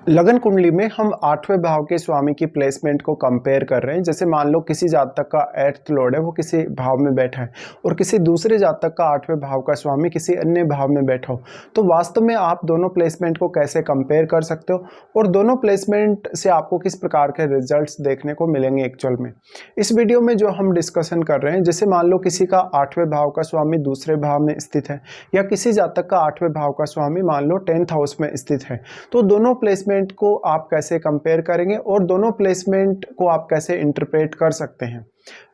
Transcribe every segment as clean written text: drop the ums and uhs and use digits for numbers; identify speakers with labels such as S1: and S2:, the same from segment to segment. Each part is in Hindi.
S1: लगन कुंडली में हम आठवें भाव के स्वामी की प्लेसमेंट को कंपेयर कर रहे हैं। जैसे मान लो किसी जातक का 8th लॉर्ड है, वो किसी भाव में बैठा है और किसी दूसरे जातक का 8वें भाव का स्वामी किसी अन्य भाव में बैठा हो, तो वास्तव में आप दोनों प्लेसमेंट को कैसे कंपेयर कर सकते हो और दोनों प्लेसमेंट से आपको किस प्रकार के रिजल्ट्स देखने को मिलेंगे एक्चुअल में। इस वीडियो में जो हम डिस्कशन कर रहे हैं, जैसे मान लो किसी का 8वें भाव का स्वामी दूसरे भाव में स्थित है या किसी जातक का 8वें भाव का स्वामी मान लो 10th हाउस में स्थित है, तो दोनों प्लेसमेंट को आप कैसे कंपेयर करेंगे और दोनों प्लेसमेंट को आप कैसे इंटरप्रेट कर सकते हैं।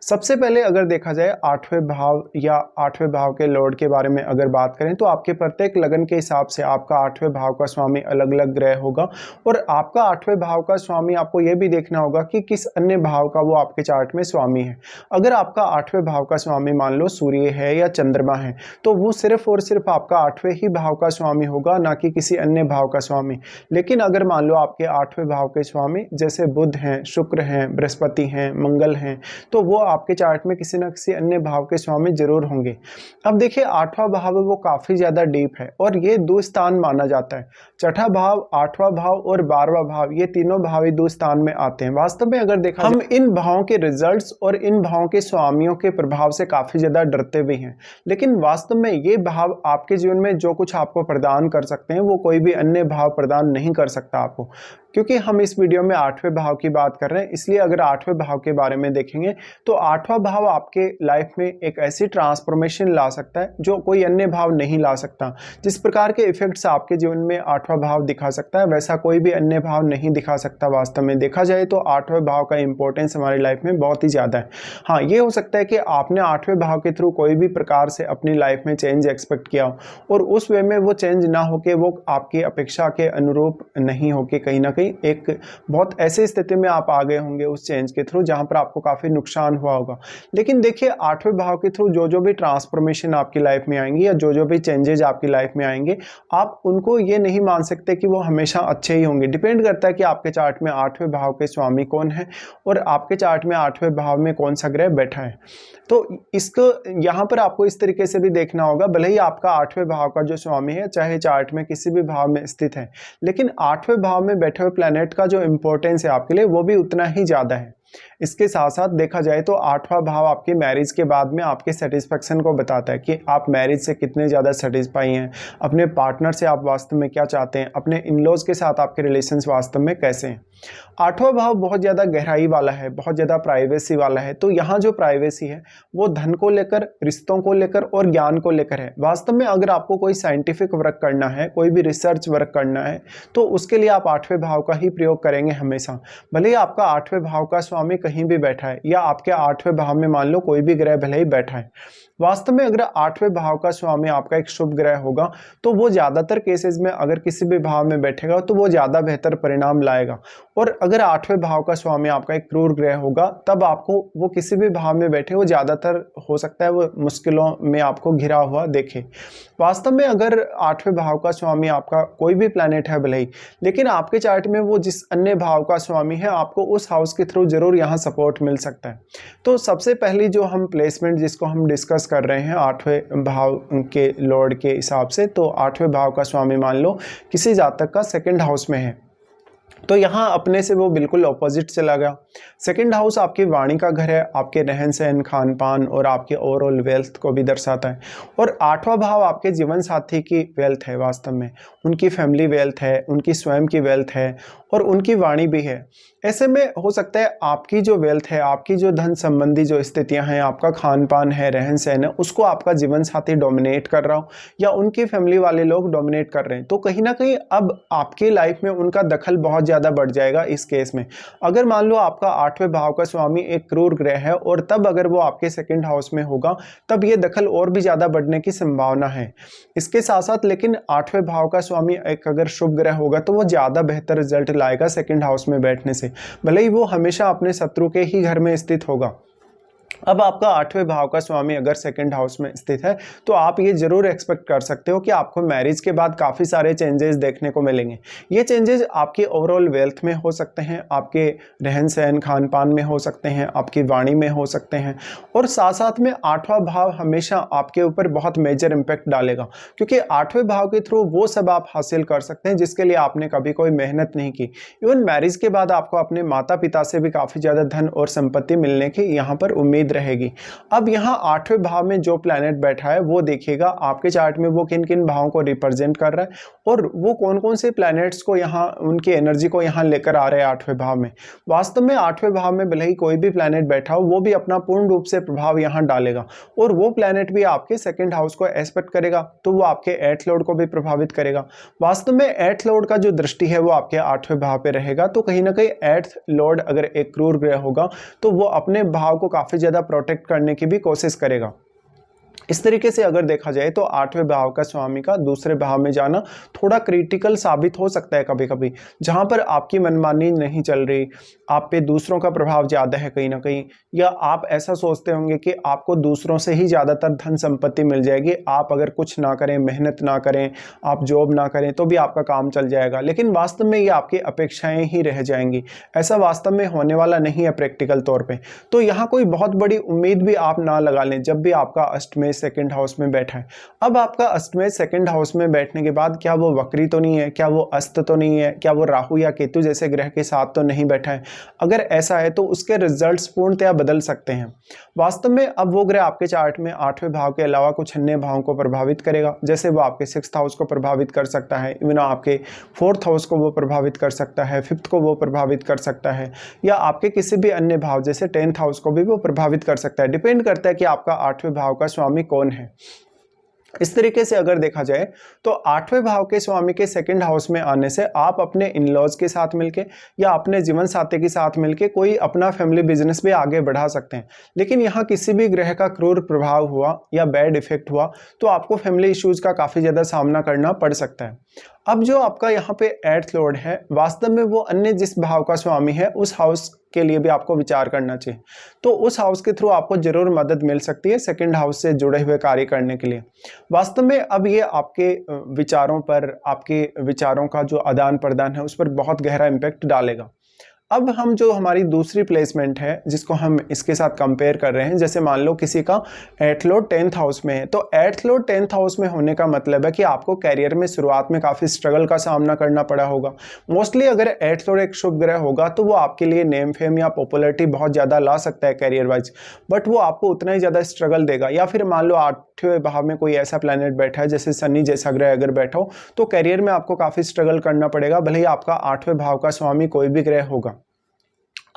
S1: सबसे पहले अगर देखा जाए 8वें भाव या 8वें भाव के लॉर्ड के बारे में अगर बात करें, तो आपके प्रत्येक लगन के हिसाब से आपका 8वें भाव का स्वामी अलग अलग ग्रह होगा और आपका 8वें भाव का स्वामी आपको यह भी देखना होगा कि किस अन्य भाव का वो आपके चार्ट में स्वामी है। अगर आपका 8वें भाव का स्वामी मान लो सूर्य है या चंद्रमा है, तो वो सिर्फ और सिर्फ आपका 8वें ही भाव का स्वामी होगा, ना कि किसी अन्य भाव का स्वामी। लेकिन अगर मान लो आपके 8वें भाव के स्वामी जैसे बुध हैं, शुक्र हैं, बृहस्पति हैं, मंगल हैं, तो वो आपके चार्ट में किसी न किसी अन्य भाव के स्वामी जरूर होंगे। अब देखिए 8वां भाव वो काफी ज्यादा डीप है और ये दो स्थान माना जाता है। छठा भाव, 8वां भाव और 12वां भाव, ये तीनों भाव दो स्थान में आते हैं। वास्तव में अगर देखा हम इन भावों के रिजल्ट्स और इन भावों के स्वामियों के प्रभाव से काफी ज्यादा डरते भी हैं, लेकिन वास्तव में ये भाव आपके जीवन में जो कुछ आपको प्रदान कर सकते हैं वो कोई भी अन्य भाव प्रदान नहीं कर सकता आपको। क्योंकि हम इस वीडियो में 8वें भाव की बात कर रहे हैं, इसलिए अगर 8वें भाव के बारे में देखेंगे तो 8वां भाव आपके लाइफ में एक ऐसी ट्रांसफॉर्मेशन ला सकता है जो कोई अन्य भाव नहीं ला सकता। जिस प्रकार के इफेक्ट्स आपके जीवन में 8वां भाव दिखा सकता है, वैसा कोई भी अन्य भाव नहीं दिखा सकता। वास्तव में देखा जाए तो 8वें भाव का इंपॉर्टेंस हमारी लाइफ में बहुत ही ज़्यादा है। हाँ, ये हो सकता है कि आपने 8वें भाव के थ्रू कोई भी प्रकार से अपनी लाइफ में चेंज एक्सपेक्ट किया हो और उस वे में वो चेंज ना होके वो आपकी अपेक्षा के अनुरूप नहीं होके कहीं ना कहीं एक बहुत ऐसी स्थिति में आप आ गए होंगे उस चेंज के थ्रू जहां पर आपको काफी नुकसान हुआ होगा। लेकिन देखिए 8वें भाव के थ्रू जो जो भी ट्रांसफॉर्मेशन आपकी लाइफ में आएंगी या जो जो भी चेंजेस आपकी लाइफ में आएंगे, आप उनको ये नहीं मान सकते कि वो हमेशा अच्छे ही होंगे। डिपेंड करता है कि आपके चार्ट में 8वें भाव के स्वामी कौन है और आपके चार्ट में 8वें भाव में कौन सा ग्रह बैठा है। तो इसको यहाँ पर आपको इस तरीके से भी देखना होगा, भले ही आपका 8वें भाव का जो स्वामी है चाहे चार्ट में किसी भी भाव में स्थित है, लेकिन 8वें भाव में बैठे हुए प्लैनेट का जो इंपॉर्टेंस है आपके लिए वो भी उतना ही ज़्यादा है। इसके साथ साथ देखा जाए तो 8वां भाव आपके मैरिज के बाद में आपके सेटिस्फेक्शन को बताता है कि आप मैरिज से कितने ज़्यादा सेटिस्फाई हैं, अपने पार्टनर से आप वास्तव में क्या चाहते हैं, अपने इन-लॉज के साथ आपके रिलेशंस वास्तव में कैसे हैं। 8वां भाव बहुत ज़्यादा गहराई वाला है, बहुत ज़्यादा प्राइवेसी वाला है। तो यहाँ जो प्राइवेसी है वो धन को लेकर, रिश्तों को लेकर और ज्ञान को लेकर है। वास्तव में अगर आपको कोई साइंटिफिक वर्क करना है, कोई भी रिसर्च वर्क करना है, तो उसके लिए आप 8वें भाव का ही प्रयोग करेंगे हमेशा। भले ही आपका 8वें भाव का स्वामी कहीं भी बैठा है या आपके 8वें भाव में मान लो कोई भी ग्रह भले ही बैठा है, वास्तव में अगर 8वें भाव का स्वामी आपका एक शुभ ग्रह होगा तो वो ज़्यादातर केसेस में अगर किसी भी भाव में बैठेगा तो वो ज़्यादा बेहतर परिणाम लाएगा। और अगर 8वें भाव का स्वामी आपका एक क्रूर ग्रह होगा, तब आपको वो किसी भी भाव में बैठे वो ज़्यादातर हो सकता है वो मुश्किलों में आपको घिरा हुआ देखे। वास्तव में अगर 8वें भाव का स्वामी आपका कोई भी प्लैनेट है भले ही, लेकिन आपके चार्ट में वो जिस अन्य भाव का स्वामी है, आपको उस हाउस के थ्रू जरूर यहाँ सपोर्ट मिल सकता है। तो सबसे पहली जो हम प्लेसमेंट जिसको हम डिस्कस कर रहे हैं 8वें भाव के लॉर्ड के हिसाब से, तो 8वें भाव का स्वामी मान लो किसी जातक का 2nd हाउस में है, तो यहाँ अपने से वो बिल्कुल ऑपोजिट चला गया। 2nd हाउस आपकी वाणी का घर है, आपके रहन सहन, खान पान और आपके ओवरऑल वेल्थ को भी दर्शाता है। और 8वां भाव आपके जीवन साथी की वेल्थ है, वास्तव में उनकी फैमिली वेल्थ है, उनकी स्वयं की वेल्थ है और उनकी वाणी भी है। ऐसे में हो सकता है आपकी जो वेल्थ है, आपकी जो धन संबंधी जो स्थितियां हैं, आपका खान पान है, रहन सहन है, उसको आपका जीवन साथी डोमिनेट कर रहा हो या उनकी फैमिली वाले लोग डोमिनेट कर रहे हैं। तो कहीं ना कहीं अब आपकी लाइफ में उनका दखल बहुत ज़्यादा बढ़ जाएगा। इस केस में अगर मान लो आपका 8वें भाव का स्वामी एक क्रूर ग्रह है और तब अगर वो आपके 2nd हाउस में होगा, तब ये दखल और भी ज़्यादा बढ़ने की संभावना है। इसके साथ साथ लेकिन 8वें भाव का स्वामी एक अगर शुभ ग्रह होगा तो वो ज़्यादा बेहतर रिजल्ट लाएगा 2nd हाउस में बैठने से, भले ही वो हमेशा अपने शत्रु के ही घर में स्थित होगा। अब आपका 8वें भाव का स्वामी अगर सेकंड हाउस में स्थित है तो आप ये जरूर एक्सपेक्ट कर सकते हो कि आपको मैरिज के बाद काफ़ी सारे चेंजेस देखने को मिलेंगे। ये चेंजेस आपकी ओवरऑल वेल्थ में हो सकते हैं, आपके रहन सहन खान पान में हो सकते हैं, आपकी वाणी में हो सकते हैं, और साथ साथ में 8वां भाव हमेशा आपके ऊपर बहुत मेजर इंपैक्ट डालेगा, क्योंकि 8वें भाव के थ्रू वो सब आप हासिल कर सकते हैं जिसके लिए आपने कभी कोई मेहनत नहीं की। इवन मैरिज के बाद आपको अपने माता पिता से भी काफ़ी ज़्यादा धन और संपत्ति मिलने की यहाँ पर उम्मीद रहेगी। अब यहाँ 8वें भाव में जो प्लैनेट बैठा है वो देखिएगा आपके चार्ट में वो किन किन भावों को रिप्रेजेंट कर रहा है और वो कौन कौन से प्लैनेट्स को यहाँ उनकी एनर्जी को यहाँ लेकर आ रहे हैं 8वें भाव में। वास्तव में 8वें भाव में भले ही कोई भी प्लैनेट बैठा हो वो भी अपना पूर्ण रूप से प्रभाव यहाँ डालेगा, और वो प्लैनेट भी आपके सेकंड हाउस को एस्पेक्ट करेगा तो वो आपके 8th लॉर्ड को भी प्रभावित करेगा। वास्तव में 8th लॉर्ड का जो दृष्टि है वो आपके 8वें भाव पे रहेगा, तो कहीं ना कहीं 8th लॉर्ड अगर एक क्रूर ग्रह होगा तो वो अपने भाव को काफी ज्यादा प्रोटेक्ट करने की भी कोशिश करेगा। इस तरीके से अगर देखा जाए तो 8वें भाव का स्वामी का दूसरे भाव में जाना थोड़ा क्रिटिकल साबित हो सकता है कभी कभी, जहां पर आपकी मनमानी नहीं चल रही, आप पे दूसरों का प्रभाव ज़्यादा है कहीं ना कहीं, या आप ऐसा सोचते होंगे कि आपको दूसरों से ही ज़्यादातर धन संपत्ति मिल जाएगी, आप अगर कुछ ना करें, मेहनत ना करें, आप जॉब ना करें तो भी आपका काम चल जाएगा, लेकिन वास्तव में ये आपकी अपेक्षाएं ही रह जाएंगी। ऐसा वास्तव में होने वाला नहीं है प्रैक्टिकल तौर पर। तो यहाँ कोई बहुत बड़ी उम्मीद भी आप ना लगा लें जब भी आपका अष्टमेय सेकंड हाउस में बैठा है। अब आपका अष्टमेय सेकंड हाउस में बैठने के बाद क्या वो वक्री तो नहीं है, क्या वो अस्त तो नहीं है, क्या वो राहु या केतु जैसे ग्रह के साथ तो नहीं बैठा है? अगर ऐसा है तो उसके रिजल्ट्स पूर्णतया बदल सकते हैं। वास्तव में अब वो ग्रह आपके चार्ट में 8वें भाव के अलावा कुछ अन्य भावों को प्रभावित करेगा, जैसे वो आपके 6th हाउस को प्रभावित कर सकता है, इवन आपके 4th हाउस को वो प्रभावित कर सकता है, 5th को वो प्रभावित कर सकता है, या आपके किसी भी अन्य भाव जैसे 10th हाउस को भी वो प्रभावित कर सकता है। डिपेंड करता है कि आपका 8वें भाव का स्वामी कौन है। इस तरीके से अगर देखा जाए तो 8वें भाव के स्वामी के सेकंड हाउस में आने से आप अपने इन लॉज के साथ मिलके या अपने जीवन साथी के साथ मिलके कोई अपना फैमिली बिजनेस भी आगे बढ़ा सकते हैं। लेकिन यहाँ किसी भी ग्रह का क्रूर प्रभाव हुआ या बैड इफेक्ट हुआ तो आपको फैमिली इश्यूज का काफी ज्यादा सामना करना पड़ सकता है। अब जो आपका यहाँ पे 8th लॉर्ड है वास्तव में वो अन्य जिस भाव का स्वामी है उस हाउस के लिए भी आपको विचार करना चाहिए, तो उस हाउस के थ्रू आपको जरूर मदद मिल सकती है सेकंड हाउस से जुड़े हुए कार्य करने के लिए। वास्तव में अब ये आपके विचारों पर, आपके विचारों का जो आदान प्रदान है उस पर बहुत गहरा इम्पैक्ट डालेगा। अब हम जो हमारी दूसरी प्लेसमेंट है जिसको हम इसके साथ कंपेयर कर रहे हैं, जैसे मान लो किसी का 8th लॉर्ड 10th हाउस में है, तो 8th लॉर्ड 10th हाउस में होने का मतलब है कि आपको कैरियर में शुरुआत में काफ़ी स्ट्रगल का सामना करना पड़ा होगा। मोस्टली अगर 8th लॉर्ड एक शुभ ग्रह होगा तो वो आपके लिए नेम फेम या पॉपुलैरिटी बहुत ज़्यादा ला सकता है कैरियर वाइज, बट वो आपको उतना ही ज़्यादा स्ट्रगल देगा। या फिर मान लो 8वें भाव में कोई ऐसा प्लैनेट बैठा है जैसे शनि जैसा ग्रह अगर बैठा हो तो कैरियर में आपको काफ़ी स्ट्रगल करना पड़ेगा, भले ही आपका 8वें भाव का स्वामी कोई भी ग्रह होगा।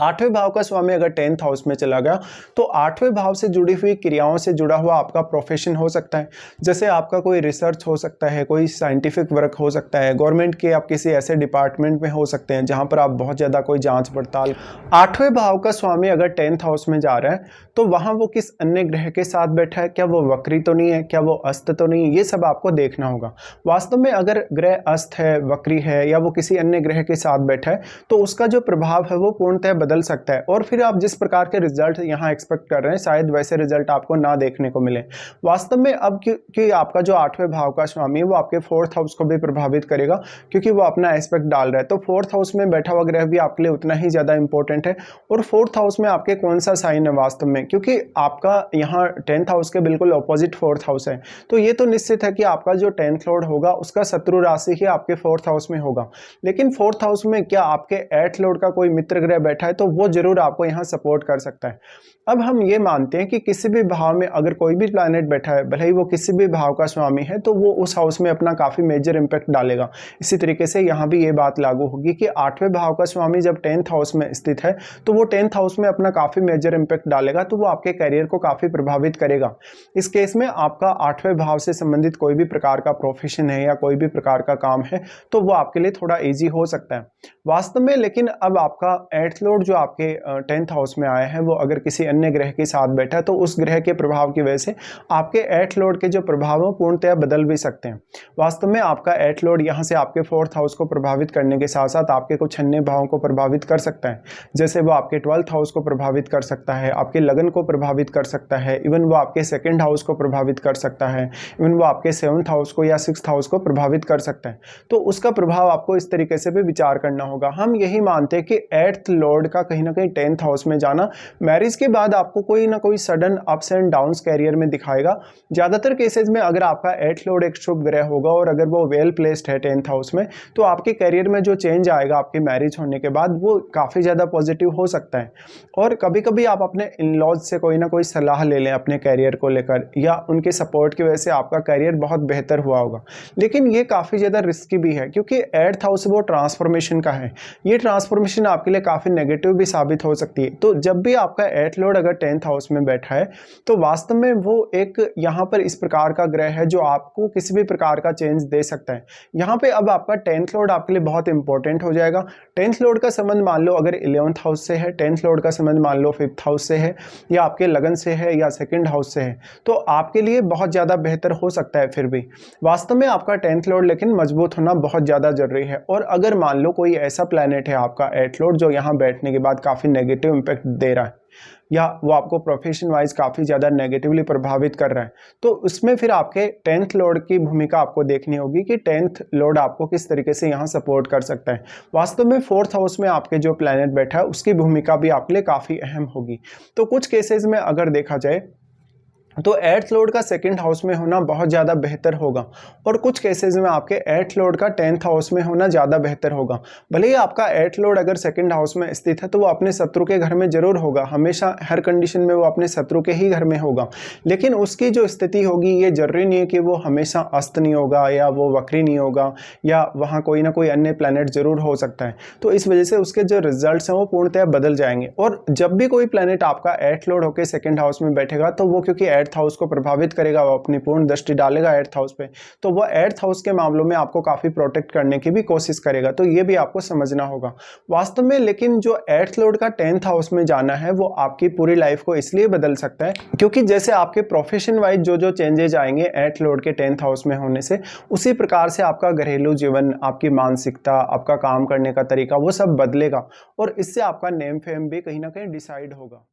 S1: 8वें भाव का स्वामी अगर 10th हाउस में चला गया तो 8वें भाव से जुड़ी हुई क्रियाओं से जुड़ा हुआ आपका प्रोफेशन हो सकता है, जैसे आपका कोई रिसर्च हो सकता है, कोई साइंटिफिक वर्क हो सकता है, गवर्नमेंट के आप किसी ऐसे डिपार्टमेंट में हो सकते हैं जहां पर आप बहुत ज़्यादा कोई जांच पड़ताल। 8वें भाव का स्वामी अगर 10th हाउस में जा रहा है तो वहां वो किस अन्य ग्रह के साथ बैठा है, क्या वो वक्री तो नहीं है, क्या वो अस्त तो नहीं है, ये सब आपको देखना होगा। वास्तव में अगर ग्रह अस्त है, वक्री है या वो किसी अन्य ग्रह के साथ बैठा है तो उसका जो प्रभाव है वो पूर्णतः बदल सकता है, और फिर आप जिस प्रकार के रिजल्ट यहाँ एक्सपेक्ट कर रहे हैं शायद वैसे रिजल्ट आपको ना देखने को मिले। वास्तव में अब क्योंकि आपका जो 8वें भाव का स्वामी है वो आपके 4th हाउस को भी प्रभावित करेगा, क्योंकि वो अपना एस्पेक्ट डाल रहा है, तो 4th हाउस में बैठा हुआ ग्रह भी आपके लिए उतना ही ज्यादा इंपॉर्टेंट है। और 4th हाउस में आपके कौन सा साइन है वास्तव में, क्योंकि आपका यहाँ 10th हाउस के बिल्कुल ऑपोजिट 4th हाउस है, तो ये तो निश्चित है कि आपका जो 10th लॉर्ड होगा उसका शत्रु राशि ही आपके 4th हाउस में होगा। लेकिन 4th हाउस में क्या आपके 8th लॉर्ड का कोई मित्र ग्रह बैठा है तो वो जरूर आपको यहाँ सपोर्ट कर सकता है। अब हम ये मानते हैं कि किसी भी भाव में अगर कोई भी प्लैनेट बैठा है, भले ही वो किसी भी भाव का स्वामी है, तो वो उस हाउस में अपना काफी मेजर इंपैक्ट डालेगा। इसी तरीके से यहाँ भी ये बात लागू होगी कि 8वें भाव का स्वामी जब 10th हाउस में स्थित है तो वो 10th हाउस में अपना काफी मेजर इंपैक्ट डालेगा, तो वो आपके कैरियर को काफी प्रभावित करेगा। इस केस में आपका 8वें भाव से संबंधित कोई भी प्रकार का प्रोफेशन है या कोई भी प्रकार का काम है तो वो आपके लिए थोड़ा ईजी हो सकता है वास्तव में। लेकिन अब आपका 8th लॉर्ड जो आपके 10th हाउस में आया है वो अगर किसी अन्य ग्रह के साथ बैठा है तो उस ग्रह के प्रभाव की वजह से आपके 8th लॉर्ड के जो प्रभाव हैं पूर्णतः बदल भी सकते हैं। वास्तव में आपका 8th लॉर्ड यहाँ से आपके 4th हाउस को प्रभावित करने के साथ साथ आपके कुछ अन्य भावों को प्रभावित कर सकता है। जैसे वो आपके 12th हाउस को प्रभावित कर सकता है, आपके लगन को प्रभावित कर सकता है, इवन वो आपके 2nd हाउस को प्रभावित कर सकता है, इवन वो आपके 7th हाउस को या 6th हाउस को प्रभावित कर सकता है। तो उसका प्रभाव आपको इस तरीके से भी विचार करना होगा। हम यही मानते हैं कि 8th लॉर्ड का कहीं ना कहीं 10th हाउस में जाना मैरिज के बाद आपको कोई ना कोई sudden ups and downs career में दिखाएगा। ज़्यादातर केसेस में अगर आपका 8th लॉर्ड एक शुभ ग्रह होगा और अगर वो वेल प्लेस्ड है 10th हाउस में, तो आपके कैरियर में जो चेंज आएगा आपकी मैरिज होने के बाद वो काफ़ी ज़्यादा पॉजिटिव हो सकता है। और कभी कभी आप अपने इन लॉज से कोई ना कोई सलाह ले लें अपने कैरियर को लेकर, या उनके सपोर्ट की वजह से आपका कैरियर बहुत बेहतर हुआ होगा। लेकिन ये काफ़ी ज़्यादा रिस्की भी है क्योंकि 8th हाउस वो ट्रांसफॉर्मेशन का है। ये ट्रांसफॉर्मेशन आपके लिए काफ़ी नेगेटिव भी साबित हो सकती है। तो जब भी आपका 8th लॉर्ड अगर 10th हाउस में बैठा है तो वास्तव में वो एक यहाँ पर इस प्रकार का ग्रह है जो आपको किसी भी प्रकार का चेंज दे सकता है। यहाँ पे अब आपका 10th लॉर्ड आपके लिए बहुत इंपॉर्टेंट हो जाएगा। 10th लॉर्ड का संबंध मान लो अगर 11th हाउस से है, 10th लॉर्ड का संबंध मान लो 5th हाउस से है, या आपके लगन से है, या 2nd हाउस से है, तो आपके लिए बहुत ज़्यादा बेहतर हो सकता है। फिर भी वास्तव में आपका 10th लॉर्ड लेकिन मजबूत होना बहुत ज़्यादा जरूरी है। और अगर मान लो कोई ऐसा प्लैनेट है आपका 8th लॉर्ड जो यहाँ बैठने के बाद काफ़ी नेगेटिव इम्पैक्ट दे रहा है, या वो आपको प्रोफेशन वाइज काफ़ी ज़्यादा नेगेटिवली प्रभावित कर रहा है, तो उसमें फिर आपके 10th लॉर्ड की भूमिका आपको देखनी होगी कि 10th लॉर्ड आपको किस तरीके से यहाँ सपोर्ट कर सकता है। वास्तव में 4th हाउस में आपके जो प्लैनेट बैठा है उसकी भूमिका भी आपके लिए काफ़ी अहम होगी। तो कुछ केसेस में अगर देखा जाए तो 8th लॉर्ड का 2nd हाउस में होना बहुत ज़्यादा बेहतर होगा, और कुछ केसेस में आपके 8th लॉर्ड का 10th हाउस में होना ज़्यादा बेहतर होगा। भले ही आपका 8th लॉर्ड अगर 2nd हाउस में स्थित है तो वो अपने शत्रु के घर में जरूर होगा, हमेशा हर कंडीशन में वो अपने शत्रु के ही घर में होगा, लेकिन उसकी जो स्थिति होगी ये जरूरी नहीं है कि वो हमेशा अस्त नहीं होगा या वो वक्री नहीं होगा, या वहाँ कोई ना कोई अन्य प्लैनेट जरूर हो सकता है। तो इस वजह से उसके जो रिजल्ट्स हैं वो पूर्णतः बदल जाएंगे। और जब भी कोई प्लैनेट आपका 8th लॉर्ड होकर 2nd हाउस में बैठेगा तो वो क्योंकि 8th हाउस को प्रभावित करेगा, वो अपनी पूर्ण दृष्टि डालेगा 8th हाउस पे, तो वो 8th हाउस के मामलों में आपको काफी प्रोटेक्ट करने की भी कोशिश करेगा। तो ये भी आपको समझना होगा वास्तव में। लेकिन जो 8th लॉर्ड का 10th हाउस में जाना है वो आपकी पूरी लाइफ को इसलिए बदल सकता है क्योंकि जैसे आपके प्रोफेशन वाइज जो चेंजेस आएंगे 8th लॉर्ड के 10th हाउस में होने से, उसी प्रकार से आपका घरेलू जीवन, आपकी मानसिकता, आपका काम करने का तरीका वो सब बदलेगा, और इससे आपका नेम फेम भी कहीं ना कहीं डिसाइड होगा।